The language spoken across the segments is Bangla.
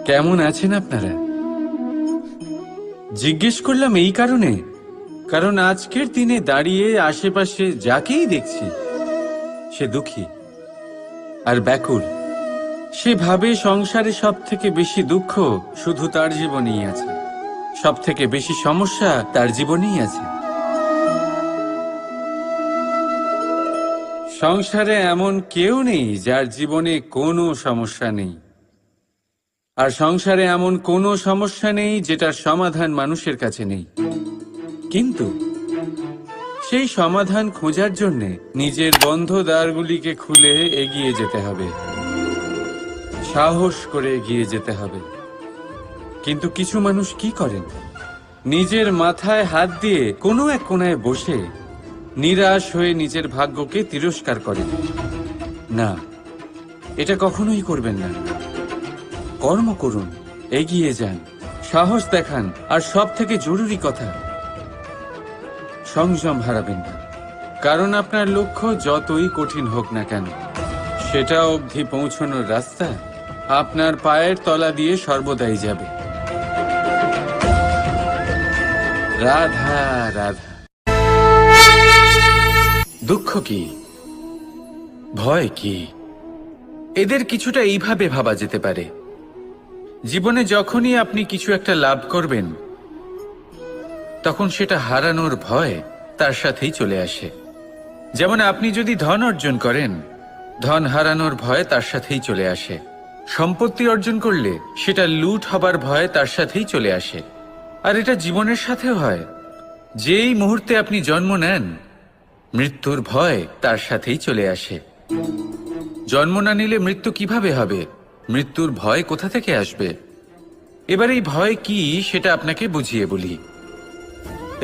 কেমন আছেন আপনারা? জিজ্ঞেস করলাম এই কারণে, কারণ আজকের দিনে দাঁড়িয়ে আশেপাশে যাকেই দেখছি সে দুঃখী আর ব্যাকুল। সে ভাবে সংসারে সব থেকে বেশি দুঃখ শুধু তার জীবনেই আছে, সব থেকে বেশি সমস্যা তার জীবনেই আছে। সংসারে এমন কেউ নেই যার জীবনে কোনো সমস্যা নেই, আর সংসারে এমন কোনো সমস্যা নেই যেটার সমাধান মানুষের কাছে নেই। কিন্তু সেই সমাধান খোঁজার জন্য নিজের বন্ধ দ্বারগুলিকে খুলে এগিয়ে যেতে হবে, সাহস করে এগিয়ে যেতে হবে। কিন্তু কিছু মানুষ কি করেন? নিজের মাথায় হাত দিয়ে কোনো এক কোণায় বসে নিরাশ হয়ে নিজের ভাগ্যকে তিরস্কার করেন। না, এটা কখনোই করবেন না। কর্ম করুন, এগিয়ে যান, সাহস দেখান, আর সব থেকে জরুরি কথা, সংযম হারাবেন না। কারণ আপনার লক্ষ্য যতই কঠিন হোক না কেন, সেটা অবধি পৌঁছানোর রাস্তা আপনার পায়ের তলা দিয়ে সর্বদাই যাবে। রাধা রাধা। দুঃখ কি, ভয় কি, এদের কিছুটা এইভাবে ভাবা যেতে পারে। জীবনে যখনই আপনি কিছু একটা লাভ করবেন, তখন সেটা হারানোর ভয় তার সাথেই চলে আসে। যেমন আপনি যদি ধন অর্জন করেন, ধন হারানোর ভয় তার সাথেই চলে আসে। সম্পত্তি অর্জন করলে সেটা লুট হবার ভয় তার সাথেই চলে আসে। আর এটা জীবনের সাথেও হয়। যেই মুহূর্তে আপনি জন্ম নেন, মৃত্যুর ভয় তার সাথেই চলে আসে। জন্ম না নিলে মৃত্যু কিভাবে হবে? মৃত্যুর ভয় কোথা থেকে আসবে? এবার এই ভয় কি সেটা আপনাকে বুঝিয়ে বলি।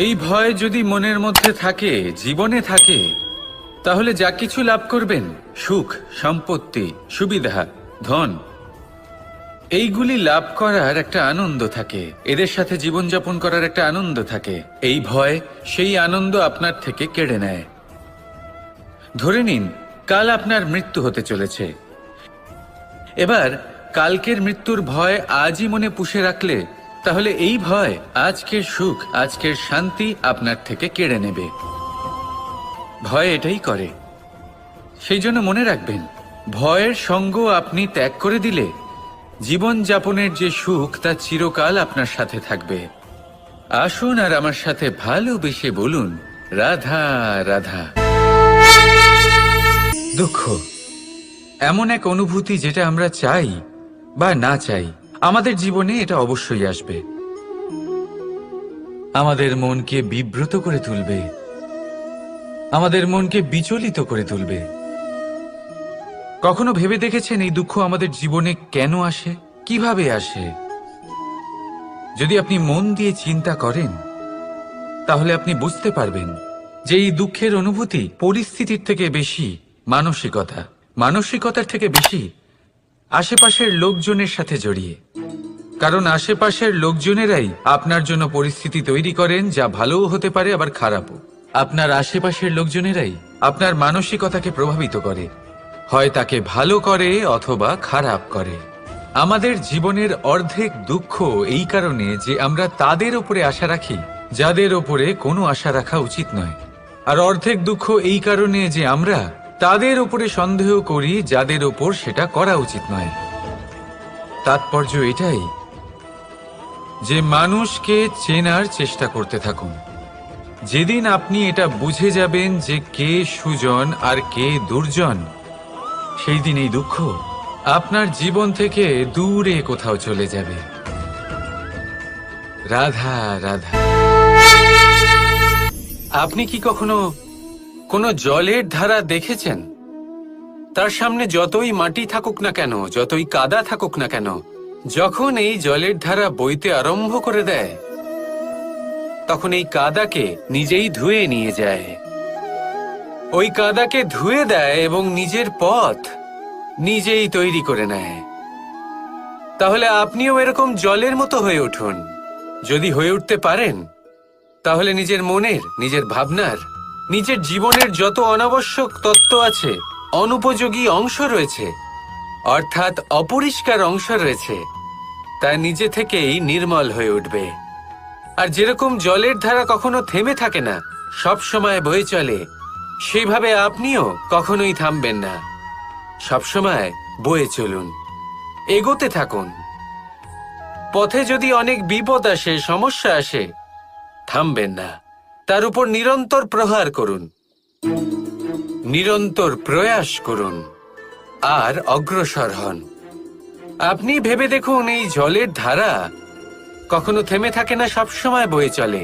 এই ভয় যদি মনের মধ্যে থাকে, জীবনে থাকে, তাহলে যা কিছু লাভ করবেন, সুখ, সম্পত্তি, সুবিধা, ধন, এইগুলি লাভ করার একটা আনন্দ থাকে, এদের সাথে জীবনযাপন করার একটা আনন্দ থাকে। এই ভয় সেই আনন্দ আপনার থেকে কেড়ে নেয়। ধরে নিন কাল আপনার মৃত্যু হতে চলেছে। এবার কালকের মৃত্যুর ভয় আজই মনে পুষে রাখলে, তাহলে এই ভয় আজকের সুখ, আজকের শান্তি আপনার থেকে কেড়ে নেবে। ভয় এটাই করে। সেই জন্য মনে রাখবেন, ভয়ের সঙ্গ আপনি ত্যাগ করে দিলে জীবন যাপনের যে সুখ তা চিরকাল আপনার সাথে থাকবে। আসুন আর আমার সাথে ভালোবেসে বলুন, রাধা রাধা। দুঃখ এমন এক অনুভূতি যেটা আমরা চাই বা না চাই, আমাদের জীবনে এটা অবশ্যই আসবে। আমাদের মনকে বিব্রত করে তুলবে, আমাদের মনকে বিচলিত করে তুলবে। কখনো ভেবে দেখেছেন এই দুঃখ আমাদের জীবনে কেন আসে, কিভাবে আসে? যদি আপনি মন দিয়ে চিন্তা করেন, তাহলে আপনি বুঝতে পারবেন যে এই দুঃখের অনুভূতি পরিস্থিতির থেকে বেশি মানসিকতা, মানসিকতার থেকে বেশি আশেপাশের লোকজনের সাথে জড়িয়ে। কারণ আশেপাশের লোকজনেরাই আপনার জন্য পরিস্থিতি তৈরি করেন, যা ভালোও হতে পারে আবার খারাপও। আপনার আশেপাশের লোকজনেরাই আপনার মানসিকতাকে প্রভাবিত করে, হয় তাকে ভালো করে অথবা খারাপ করে। আমাদের জীবনের অর্ধেক দুঃখ এই কারণে যে আমরা তাদের উপরে আশা রাখি যাদের ওপরে কোনো আশা রাখা উচিত নয়, আর অর্ধেক দুঃখ এই কারণে যে আমরা তাদের উপরে সন্দেহ করি যাদের ওপর সেটা করা উচিত নয়। তাৎপর্য এটাই যে মানুষকে চেনার চেষ্টা করতে থাকুন। যেদিন আপনি এটা বুঝে যাবেন যে কে সুজন আর কে দুর্জন, সেই দিন এই দুঃখ আপনার জীবন থেকে দূরে কোথাও চলে যাবে। রাধা রাধা। আপনি কি কখনো কোনো জলের ধারা দেখেছেন? তার সামনে যতই মাটি থাকুক না কেন, যতই কাদা থাকুক না কেন, যখন এই জলের ধারা বইতে আরম্ভ করে দেয়, তখন এই কাদাকে নিজেই ধুয়ে নিয়ে যায়। ওই কাদাকে ধুয়ে দেয় এবং নিজের পথ নিজেই তৈরি করে নেয়। তাহলে আপনিও এরকম জলের মতো হয়ে উঠুন। যদি হয়ে উঠতে পারেন, তাহলে নিজের মনের, নিজের ভাবনার, নিজের জীবনের যত অনাবশ্যক তত্ত্ব আছে, অনুপযোগী অংশ রয়েছে, অর্থাৎ অপরিষ্কার অংশ রয়েছে, তা নিজে থেকেই নির্মল হয়ে উঠবে। আর যেরকম জলের ধারা কখনো থেমে থাকে না, সব সময় বয়ে চলে, সেইভাবে আপনিও কখনোই থামবেন না। সব সময় বয়ে চলুন, এগোতে থাকুন। পথে যদি অনেক বিপদ আসে, সমস্যা আসে, থামবেন না, তার উপর নিরন্তর প্রহার করুন, নিরন্তর প্রয়াস করুন আর অগ্রসর হন। আপনি ভেবে দেখুন, এই জলের ধারা কখনো থেমে থাকে না, সবসময় বয়ে চলে,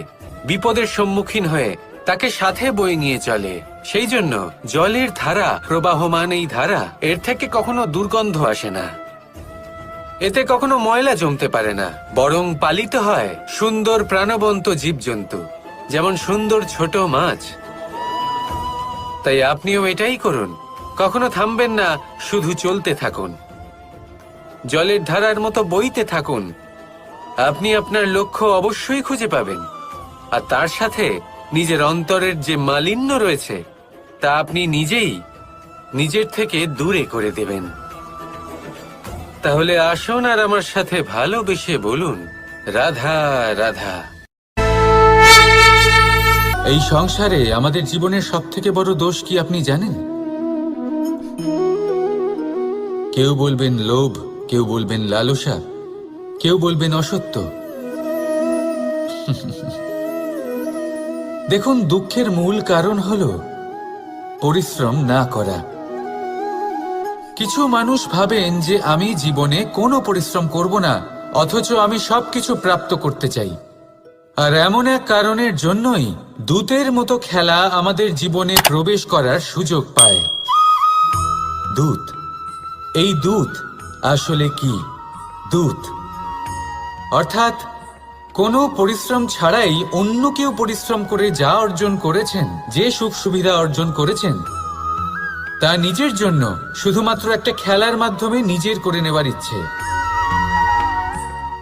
বিপদের সম্মুখীন হয়ে তাকে সাথে বয়ে নিয়ে চলে। সেই জন্য জলের ধারা, প্রবাহমান এই ধারা, এর থেকে কখনো দুর্গন্ধ আসে না, এতে কখনো ময়লা জমতে পারে না, বরং পালিত হয় সুন্দর প্রাণবন্ত জীবজন্তু, যেমন সুন্দর ছোট মাছ। তাই আপনিও এটাই করুন, কখনো থামবেন না, শুধু চলতে থাকুন, জলের ধারার মতো বইতে থাকুন। আপনি আপনার লক্ষ্য অবশ্যই খুঁজে পাবেন, আর তার সাথে নিজের অন্তরের যে মালিন্য রয়েছে তা আপনি নিজেই নিজের থেকে দূরে করে দেবেন। তাহলে আসুন আর আমার সাথে ভালোবেসে বলুন, রাধা রাধা। এই সংসারে আমাদের জীবনের সবথেকে বড় দোষ কি আপনি জানেন? কেউ বলবেন লোভ, কেউ বলবেন লালসা, কেউ বলবেন অসত্য। দেখুন, দুঃখের মূল কারণ হলো পরিশ্রম না করা। কিছু মানুষ ভাবেন যে আমি জীবনে কোনো পরিশ্রম করব না, অথচ আমি সবকিছু প্রাপ্ত করতে চাই। আর এমন এক কারণের জন্যই দূতের মতো খেলা আমাদের জীবনে প্রবেশ করার সুযোগ পায়। দূত, এই দূত আসলে কি? দূত অর্থাৎ কোনো পরিশ্রম ছাড়াই অন্য কেউ পরিশ্রম করে যা অর্জন করেছেন, যে সুখ সুবিধা অর্জন করেছেন, তা নিজের জন্য শুধুমাত্র একটা খেলার মাধ্যমে নিজের করে নেবার ইচ্ছে।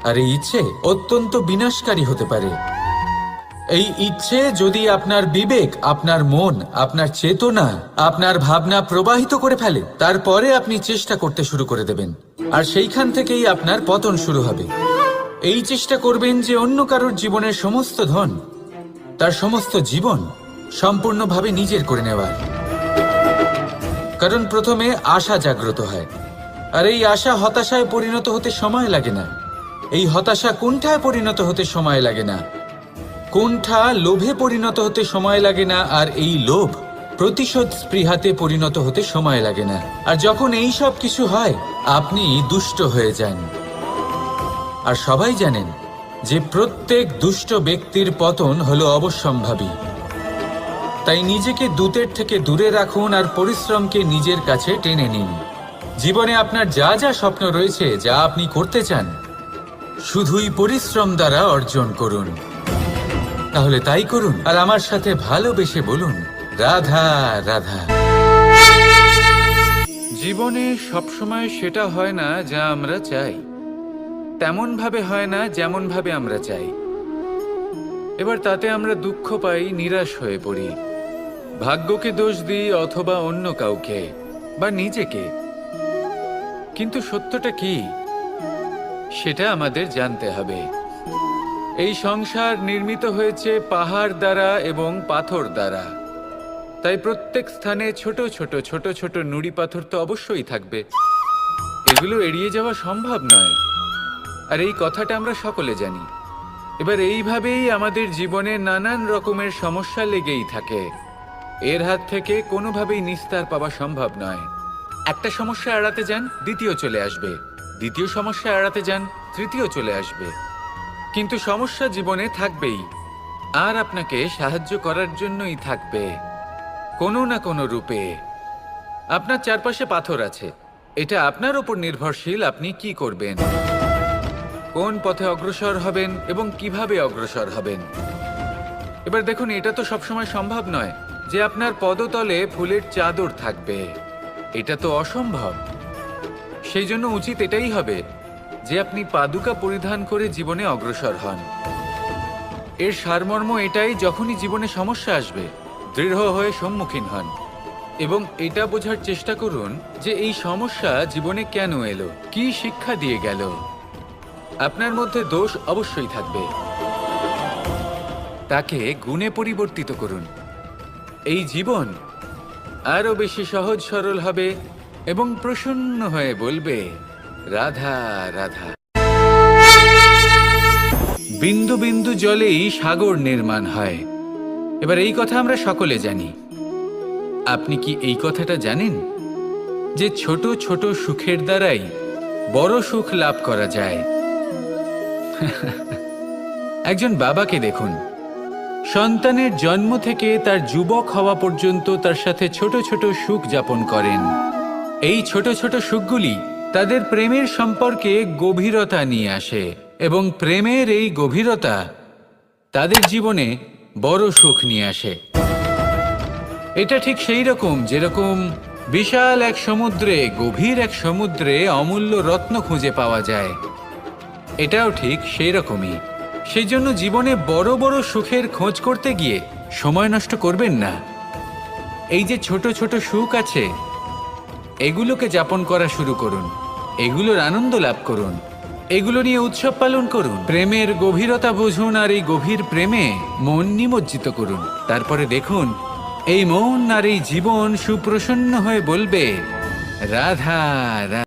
আর এই ইচ্ছে অত্যন্ত বিনাশকারী হতে পারে। এই ইচ্ছে যদি আপনার বিবেক, আপনার মন, আপনার চেতনা, আপনার ভাবনা প্রবাহিত করে ফেলে, তারপরে আপনি চেষ্টা করতে শুরু করে দেবেন, আর সেইখান থেকেই আপনার পতন শুরু হবে। এই চেষ্টা করবেন যে অন্য কারোর জীবনের সমস্ত ধন, তার সমস্ত জীবন সম্পূর্ণভাবে নিজের করে নেওয়ার। কারণ প্রথমে আশা জাগ্রত হয়, আর এই আশা হতাশায় পরিণত হতে সময় লাগে না। এই হতাশা কুণ্ঠায় পরিণত হতে সময় লাগে না, কুণ্ঠা লোভে পরিণত হতে সময় লাগে না, আর এই লোভ প্রতিশোধ স্পৃহাতে পরিণত হতে সময় লাগে না। আর যখন এই সব কিছু হয়, আপনি দুষ্ট হয়ে যান। আর সবাই জানেন যে প্রত্যেক দুষ্ট ব্যক্তির পতন হলো অবশ্যম্ভাবী। তাই নিজেকে দূতের থেকে দূরে রাখুন আর পরিশ্রমকে নিজের কাছে টেনে নিন। জীবনে আপনার যা যা স্বপ্ন রয়েছে, যা আপনি করতে চান, শুধুই পরিশ্রম দ্বারা অর্জন করুন। তাহলে তাই করুন, আর আমার সাথে ভালোবেসে বলুন, রাধা রাধা। জীবনে সবসময় সেটা হয় না যা আমরা চাই, তেমন ভাবে হয় না যেমন ভাবে আমরা চাই। এবার তাতে আমরা দুঃখ পাই, নিরাশ হয়ে পড়ি, ভাগ্যকে দোষ দিই অথবা অন্য কাউকে বা নিজেকে। কিন্তু সত্যটা কি, সেটা আমাদের জানতে হবে। এই সংসার নির্মিত হয়েছে পাহাড় দ্বারা এবং পাথর দ্বারা। তাই প্রত্যেক স্থানে ছোট ছোট ছোট ছোট নুড়ি পাথর তো অবশ্যই থাকবে। এগুলো এড়িয়ে যাওয়া সম্ভব নয়, আর এই কথাটা আমরা সকলে জানি। এবার এইভাবেই আমাদের জীবনে নানান রকমের সমস্যা লেগেই থাকে। এর হাত থেকে কোনোভাবেই নিস্তার পাওয়া সম্ভব নয়। একটা সমস্যা এড়াতে যান, দ্বিতীয় চলে আসবে, দ্বিতীয় সমস্যা এড়াতে যান, তৃতীয় চলে আসবে। কিন্তু সমস্যা জীবনে থাকবেই, আর আপনাকে সাহায্য করার জন্যই থাকবে কোনো না কোনো রূপে। আপনার চারপাশে পাথর আছে, এটা আপনার উপর নির্ভরশীল আপনি কি করবেন, কোন পথে অগ্রসর হবেন এবং কিভাবে অগ্রসর হবেন। এবার দেখুন, এটা তো সবসময় সম্ভব নয় যে আপনার পদতলে ফুলের চাদর থাকবে, এটা তো অসম্ভব। সেই জন্য উচিত এটাই হবে যে আপনি পাদুকা পরিধান করে জীবনে অগ্রসর হন। এর সারমর্ম এটাই, যখনই জীবনে সমস্যা আসবে দৃঢ় হয়ে সম্মুখীন হন এবং এটা বোঝার চেষ্টা করুন যে এই সমস্যা জীবনে কেন এলো, কি শিক্ষা দিয়ে গেল। আপনার মধ্যে দোষ অবশ্যই থাকবে, তাকে গুণে পরিবর্তিত করুন। এই জীবন আরো বেশি সহজ সরল হবে এবং প্রসন্ন হয়ে বলবে, রাধা রাধা। বিন্দু বিন্দু জলেই সাগর নির্মাণ হয়। এবার এই কথা আমরা সকলে জানি। আপনি কি এই কথাটা জানেন যে ছোট ছোট সুখের দ্বারাই বড় সুখ লাভ করা যায়? একজন বাবাকে দেখুন, সন্তানের জন্ম থেকে তার যুবক হওয়া পর্যন্ত তার সাথে ছোট ছোট সুখ যাপন করেন। এই ছোট ছোট সুখগুলি তাদের প্রেমের সম্পর্কে গভীরতা নিয়ে আসে এবং প্রেমের এই গভীরতা তাদের জীবনে বড় সুখ নিয়ে আসে। এটা ঠিক সেই রকম যেরকম বিশাল এক সমুদ্রে, গভীর এক সমুদ্রে অমূল্য রত্ন খুঁজে পাওয়া যায়। এটাও ঠিক সেই রকমই। সেই জন্য জীবনে বড় বড় সুখের খোঁজ করতে গিয়ে সময় নষ্ট করবেন না। এই যে ছোট ছোট সুখ আছে, এগুলোকে যাপন করা শুরু করুন, এগুলোর আনন্দ লাভ করুন, এগুলো নিয়ে উৎসব পালন করুন। প্রেমের গভীরতা বুঝুন আর এই গভীর প্রেমে মন নিমজ্জিত করুন। তারপরে দেখুন এই মন আর এই জীবন সুপ্রসন্ন হয়ে বলবে, রাধা রাধা।